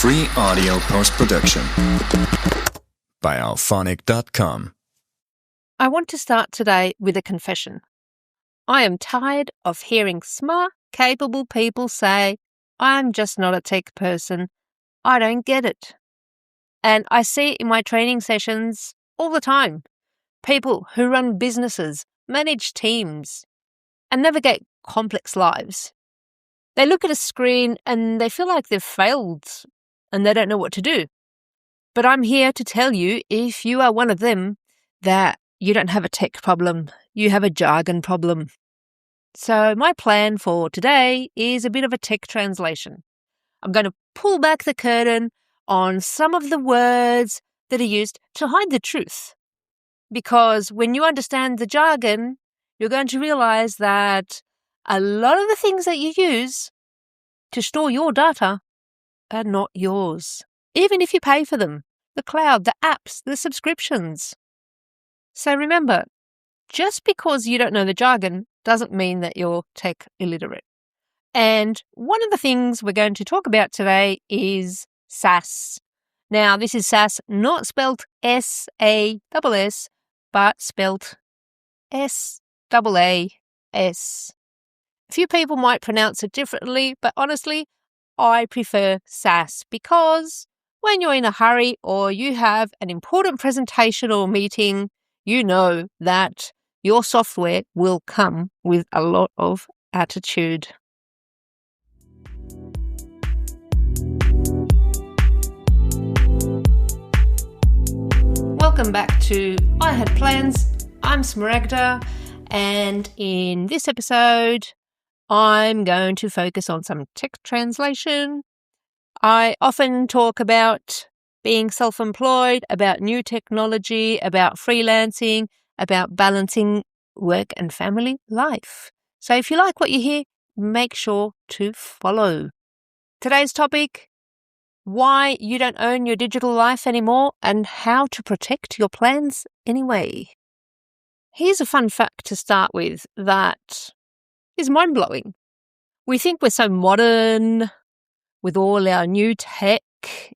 Free audio post-production by alphonic.com. I want to start today with a confession. I am tired of hearing smart, capable people say, I'm just not a tech person. I don't get it. And I see it in my training sessions all the time. People who run businesses, manage teams, and navigate complex lives. They look at a screen and they feel like they've failed and they don't know what to do. But I'm here to tell you, if you are one of them, that you don't have a tech problem, you have a jargon problem. So my plan for today is a bit of a tech translation. I'm going to pull back the curtain on some of the words that are used to hide the truth. Because when you understand the jargon, you're going to realize that a lot of the things that you use to store your data are not yours, even if you pay for them, the cloud, the apps, the subscriptions. So remember, just because you don't know the jargon doesn't mean that you're tech illiterate. And one of the things we're going to talk about today is Sass. Now, this is Sass, not spelled S-A-S-S, but spelled S-A-A-S. A few people might pronounce it differently, but honestly, I prefer Sass because when you're in a hurry or you have an important presentation or meeting, you know that your software will come with a lot of attitude. Welcome back to I Had Plans. I'm Smaragda, and in this episode, I'm going to focus on some tech translation. I often talk about being self-employed, about new technology, about freelancing, about balancing work and family life. So if you like what you hear, make sure to follow. Today's topic, why you don't own your digital life anymore and how to protect your plans anyway. Here's a fun fact to start with that is mind-blowing. We think we're so modern with all our new tech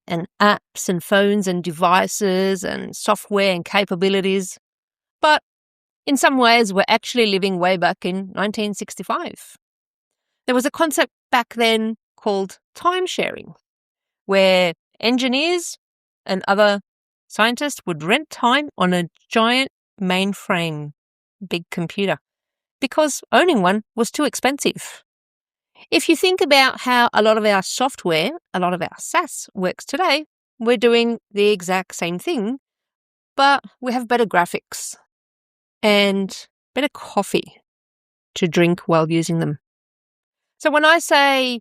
and apps and phones and devices and software and capabilities, but in some ways we're actually living way back in 1965. There was a concept back then called time sharing, where engineers and other scientists would rent time on a giant mainframe, big computer, because owning one was too expensive. If you think about how a lot of our software, a lot of our SaaS works today, we're doing the exact same thing, but we have better graphics and better coffee to drink while using them. So when I say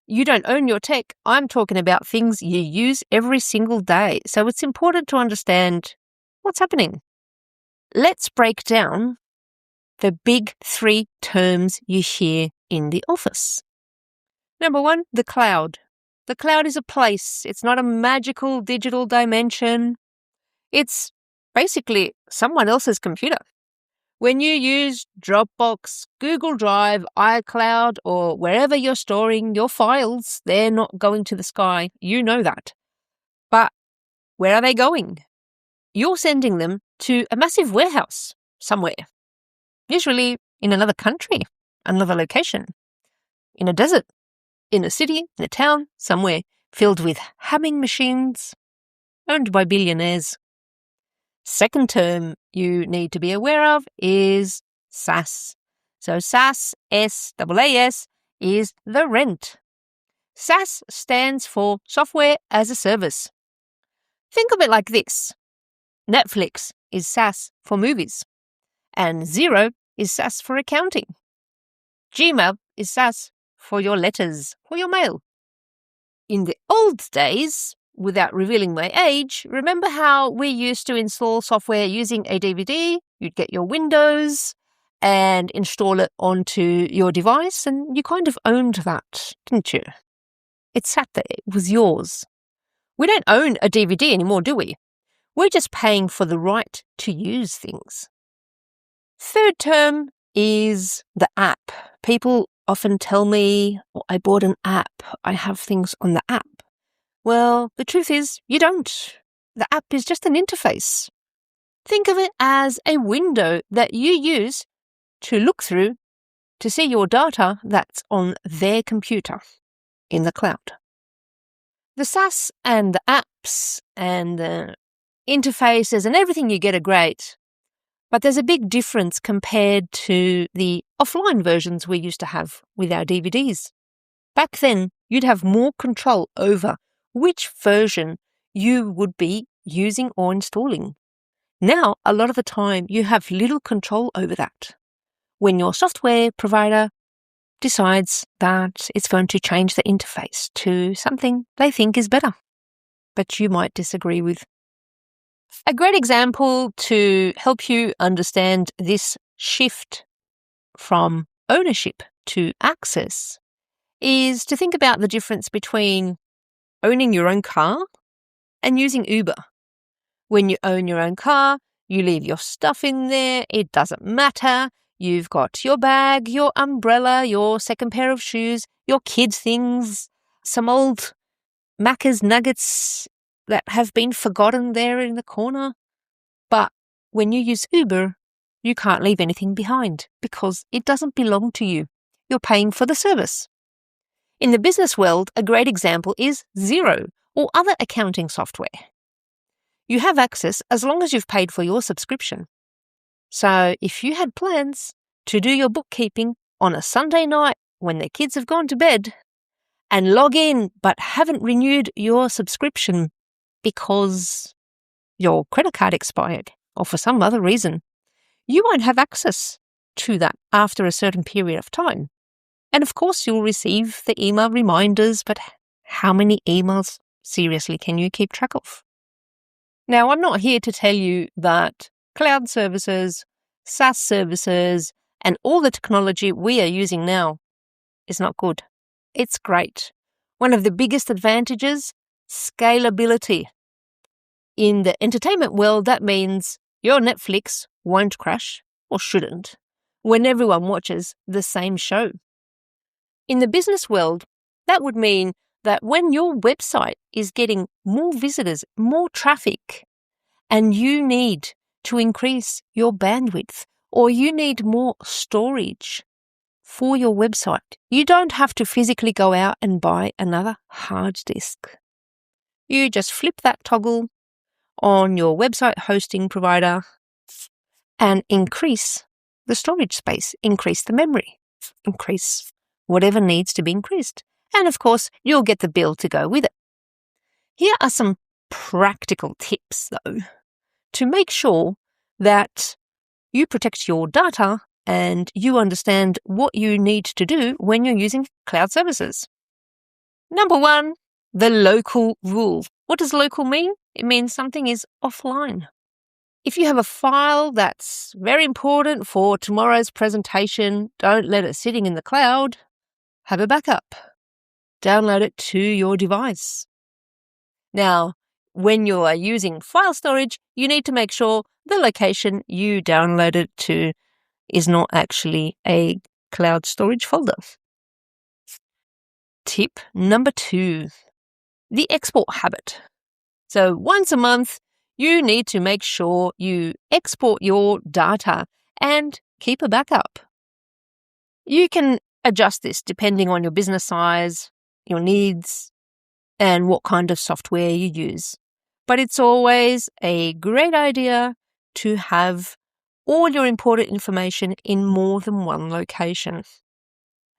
you don't own your tech, I'm talking about things you use every single day. So it's important to understand what's happening. Let's break down the big three terms you hear in the office. Number one, the cloud. The cloud is a place. It's not a magical digital dimension. It's basically someone else's computer. When you use Dropbox, Google Drive, iCloud, or wherever you're storing your files, they're not going to the sky. You know that. But where are they going? You're sending them to a massive warehouse somewhere. Usually in another country, another location, in a desert, in a city, in a town, somewhere filled with humming machines owned by billionaires. Second term you need to be aware of is SaaS. So SaaS, S-A-A-S, is the rent. SaaS stands for Software as a Service. Think of it like this. Netflix is SaaS for movies, and Xero is SaaS for accounting. Gmail is SaaS for your letters, for your mail. In the old days, without revealing my age, remember how we used to install software using a DVD? You'd get your Windows and install it onto your device, and you kind of owned that, didn't you? It sat there. It was yours. We don't own a DVD anymore, do we? We're just paying for the right to use things. Third term is the app. People often tell me, I bought an app. I have things on the app. Well, the truth is you don't. The app is just an interface. Think of it as a window that you use to look through to see your data that's on their computer in the cloud. The SaaS and the apps and the interfaces and everything you get are great, but there's a big difference compared to the offline versions we used to have with our DVDs. Back then, you'd have more control over which version you would be using or installing. Now, a lot of the time, you have little control over that. When your software provider decides that it's going to change the interface to something they think is better, but you might disagree with. A great example to help you understand this shift from ownership to access is to think about the difference between owning your own car and using Uber. When you own your own car, you leave your stuff in there, it doesn't matter. You've got your bag, your umbrella, your second pair of shoes, your kids' things, some old Macca's nuggets that have been forgotten there in the corner. But when you use Uber, you can't leave anything behind because it doesn't belong to you. You're paying for the service. In the business world, a great example is Xero or other accounting software. You have access as long as you've paid for your subscription. So if you had plans to do your bookkeeping on a Sunday night when the kids have gone to bed and log in but haven't renewed your subscription because your credit card expired or for some other reason, you won't have access to that after a certain period of time. And of course, you'll receive the email reminders, but how many emails seriously can you keep track of? Now, I'm not here to tell you that cloud services, SaaS services, and all the technology we are using now is not good. It's great. One of the biggest advantages, scalability. In the entertainment world, that means your Netflix won't crash, or shouldn't, when everyone watches the same show. In the business world, that would mean that when your website is getting more visitors, more traffic, and you need to increase your bandwidth or you need more storage for your website, you don't have to physically go out and buy another hard disk. You just flip that toggle on your website hosting provider and increase the storage space, increase the memory, increase whatever needs to be increased. And of course, you'll get the bill to go with it. Here are some practical tips, though, to make sure that you protect your data and you understand what you need to do when you're using cloud services. Number one, the local rule. What does local mean? It means something is offline. If you have a file that's very important for tomorrow's presentation, don't let it sitting in the cloud. Have a backup. Download it to your device. Now, when you are using file storage, you need to make sure the location you download it to is not actually a cloud storage folder. Tip number 2, the export habit. So once a month, you need to make sure you export your data and keep a backup. You can adjust this depending on your business size, your needs, and what kind of software you use. But it's always a great idea to have all your important information in more than one location.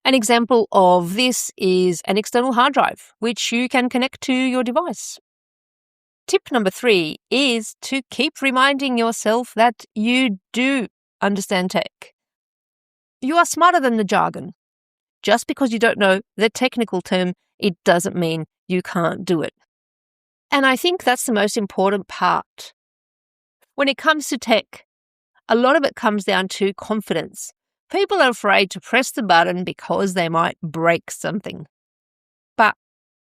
An example of this is an external hard drive, which you can connect to your device. Tip number 3 is to keep reminding yourself that you do understand tech. You are smarter than the jargon. Just because you don't know the technical term, it doesn't mean you can't do it. And I think that's the most important part. When it comes to tech, a lot of it comes down to confidence. People are afraid to press the button because they might break something. But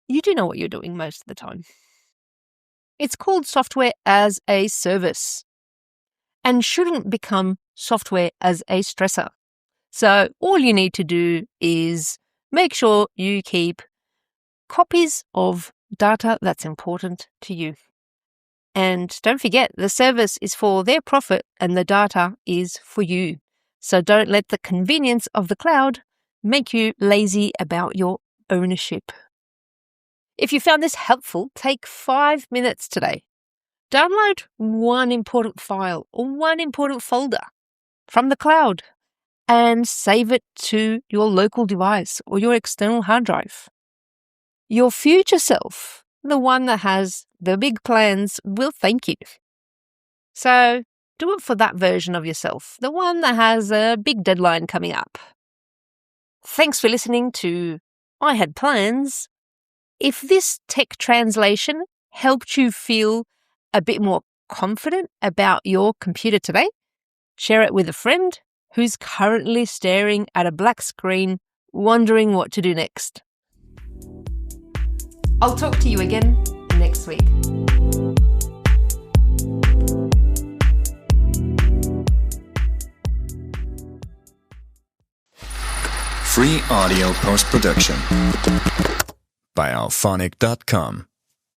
you do know what you're doing most of the time. It's called software as a service and shouldn't become software as a stressor. So all you need to do is make sure you keep copies of data that's important to you. And don't forget, the service is for their profit and the data is for you. So don't let the convenience of the cloud make you lazy about your ownership. If you found this helpful, take 5 minutes today. Download one important file or one important folder from the cloud and save it to your local device or your external hard drive. Your future self, the one that has the big plans, will thank you. So do it for that version of yourself, the one that has a big deadline coming up. Thanks for listening to I Had Plans. If this tech translation helped you feel a bit more confident about your computer today, share it with a friend who's currently staring at a black screen, wondering what to do next. I'll talk to you again next week. Free audio post-production by alphonic.com.